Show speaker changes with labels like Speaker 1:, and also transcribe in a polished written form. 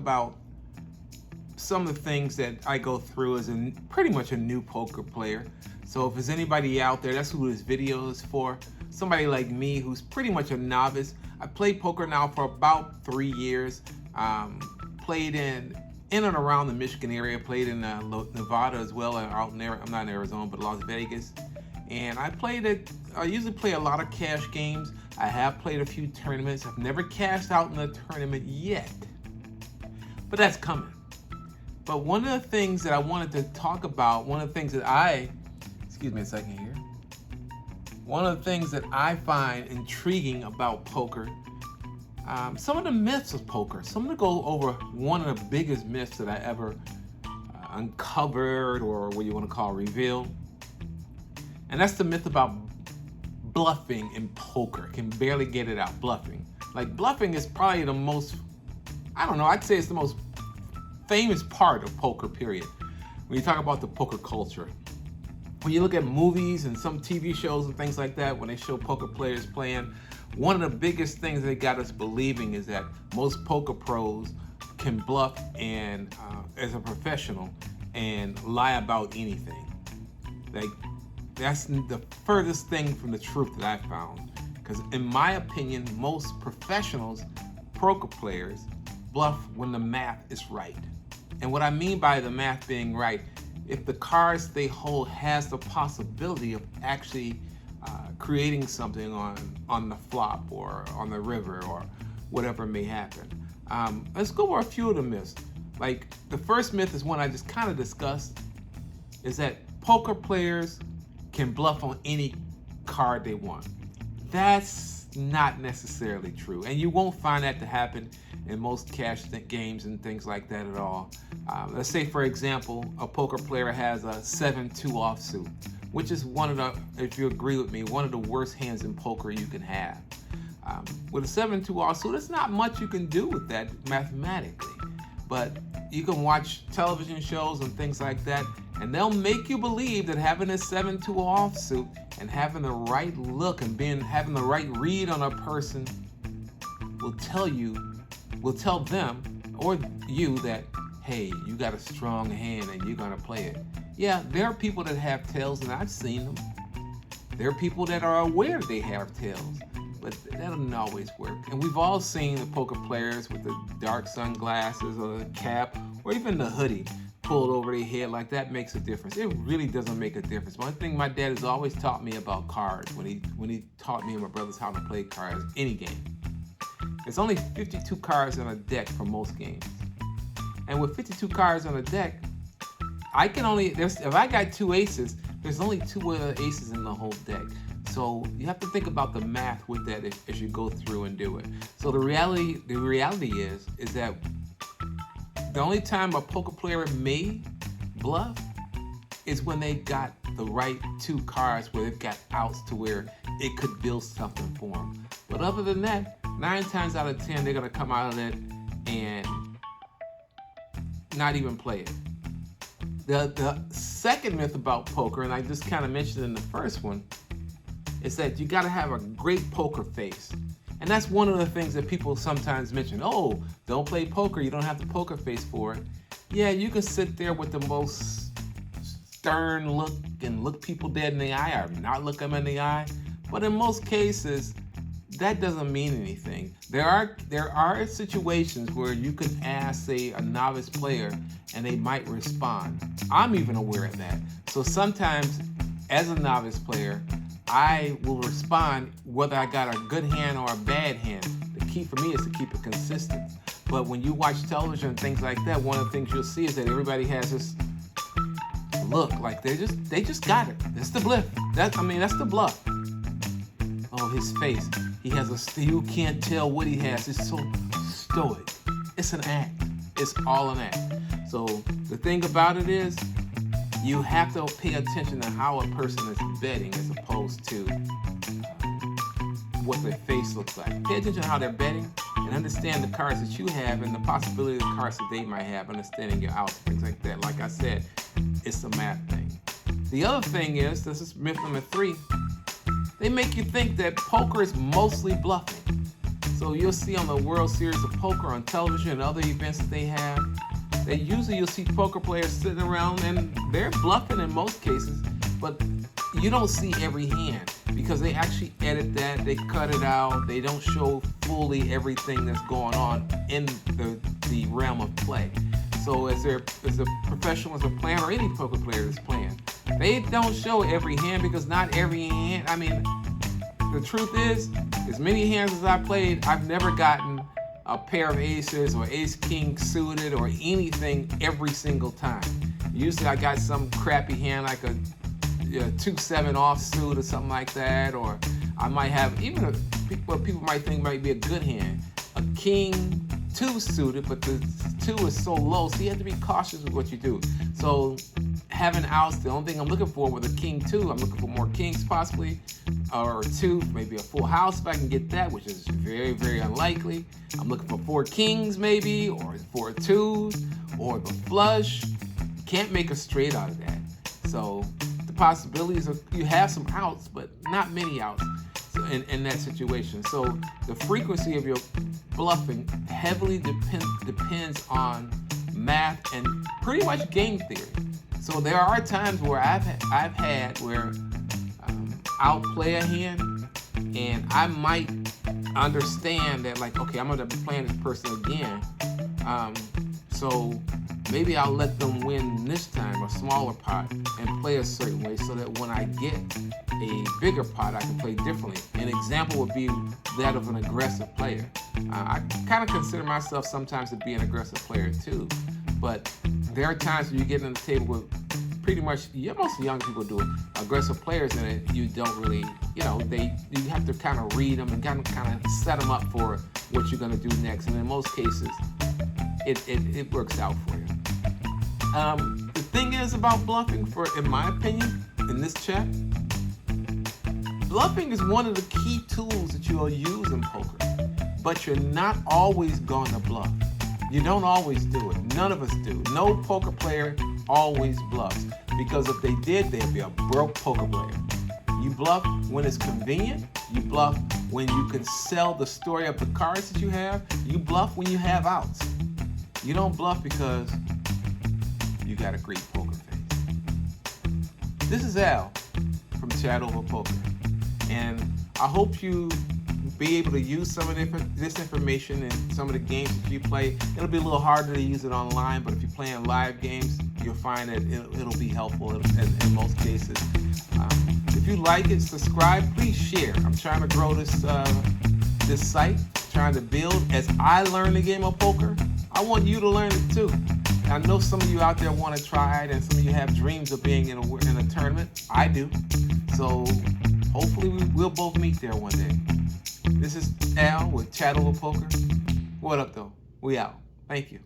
Speaker 1: About some of the things that I go through as pretty much a new poker player. So if there's anybody out there, that's who this video is for. Somebody like me who's pretty much a novice. I played poker now for about 3 years. Played in and around the Michigan area. Played in Nevada as well. I'm not in Arizona, but Las Vegas. And I usually play a lot of cash games. I have played a few tournaments. I've never cashed out in a tournament yet, but that's coming. But one of the things that I wanted to talk about, excuse me a second here. One of the things that I find intriguing about poker, some of the myths of poker. So I'm gonna go over one of the biggest myths that I ever uncovered, or what you want to call revealed. And that's the myth about bluffing in poker. Can barely get it out, bluffing. Like, bluffing is probably the most, I'd say it's the most famous part of poker, period. When you talk about the poker culture. When you look at movies and some TV shows and things like that, when they show poker players playing, one of the biggest things they got us believing is that most poker pros can bluff and as a professional and lie about anything. Like, that's the furthest thing from the truth that I found. Because in my opinion, most professionals, poker players, bluff when the math is right. And what I mean by the math being right, if the cards they hold has the possibility of actually creating something on the flop or on the river or whatever may happen. Let's go over a few of the myths. Like, the first myth is one I just kind of discussed, is that poker players can bluff on any card they want. That's not necessarily true, and you won't find that to happen in most cash games and things like that at all. Let's say, for example, a poker player has a 7-2 offsuit, which is one of the, if you agree with me, one of the worst hands in poker you can have. With a 7-2 offsuit, there's not much you can do with that mathematically, but you can watch television shows and things like that, and they'll make you believe that having a 7-2 offsuit and having the right look and having the right read on a person will tell them or you that, hey, you got a strong hand and you're gonna play it. Yeah, there are people that have tails, and I've seen them. There are people that are aware they have tails, but that doesn't always work. And we've all seen the poker players with the dark sunglasses or the cap or even the hoodie pulled over their head. Like, that makes a difference. It really doesn't make a difference. One thing my dad has always taught me about cards, when he taught me and my brothers how to play cards, any game. There's only 52 cards on a deck for most games. And with 52 cards on a deck, if I got 2 aces, there's only 2 other aces in the whole deck. So you have to think about the math with that as you go through and do it. So the reality is that the only time a poker player may bluff is when they got the right 2 cards where they've got outs to where it could build something for them. But other than that, 9 times out of 10, they're gonna come out of it and not even play it. The second myth about poker, and I just kind of mentioned in the first one, is that you gotta have a great poker face. And that's one of the things that people sometimes mention. Oh, don't play poker, you don't have the poker face for it. Yeah, you can sit there with the most stern look and look people dead in the eye or not look them in the eye. But in most cases, that doesn't mean anything. There are situations where you can ask, say, a novice player and they might respond. I'm even aware of that. So sometimes, as a novice player, I will respond whether I got a good hand or a bad hand. The key for me is to keep it consistent. But when you watch television and things like that, one of the things you'll see is that everybody has this look like they just got it. That's the bluff. That's the bluff. Oh, his face. You can't tell what he has. It's so stoic. It's an act. It's all an act. So the thing about it is, you have to pay attention to how a person is betting as opposed to what their face looks like. Pay attention to how they're betting and understand the cards that you have and the possibility of the cards that they might have, understanding your outs, things like that. Like I said, it's a math thing. The other thing is, this is myth number 3, they make you think that poker is mostly bluffing. So you'll see on the World Series of Poker on television and other events that they have, that usually you'll see poker players sitting around and they're bluffing in most cases, but you don't see every hand because they actually edit that, they cut it out, they don't show fully everything that's going on in the realm of play. So as a professional, as a player, or any poker player that's playing, they don't show every hand because not every hand, I mean, the truth is, as many hands as I played, I've never gotten a pair of aces or ace-king suited or anything every single time. Usually I got some crappy hand like a 2-7 offsuit or something like that, or I might have even what people might think might be a good hand, a king 2 suited, but the 2 is so low, so you have to be cautious with what you do. So having outs, the only thing I'm looking for with a king 2, I'm looking for more kings possibly, or 2, maybe a full house if I can get that, which is very, very unlikely. I'm looking for 4 kings maybe, or 4 2s, or the flush. Can't make a straight out of that. So the possibilities of you have some outs, but not many outs in that situation. So the frequency of your bluffing heavily depends on math and pretty much game theory. So there are times where I've had where outplay a hand, and I might understand that, like, okay, I'm gonna be playing this person again, so maybe I'll let them win this time a smaller pot and play a certain way so that when I get a bigger pot, I can play differently. An example would be that of an aggressive player. I kind of consider myself sometimes to be an aggressive player too, but there are times when you get on the table with pretty much, most young people do it, aggressive players in it, you don't really, you have to kind of read them and kind of set them up for what you're going to do next, and in most cases, it works out for you. The thing is about bluffing, in my opinion, in this chat, bluffing is one of the key tools that you'll use in poker, but you're not always going to bluff. You don't always do it. None of us do. No poker player always bluffs, because if they did, they'd be a broke poker player. You bluff when it's convenient. You bluff when you can sell the story of the cards that you have. You bluff when you have outs. You don't bluff because you got a great poker face. This is Al from Chat Over Poker, and I hope you be able to use some of this information in some of the games that you play. It'll be a little harder to use it online, but if you're playing live games, you'll find that it'll be helpful in most cases. If you like it, subscribe, please share. I'm trying to grow this site, trying to build. As I learn the game of poker, I want you to learn it too. I know some of you out there want to try it, and some of you have dreams of being in a tournament. I do. So hopefully we'll both meet there one day. This is Al with Chat Over Poker. What up, though? We out. Thank you.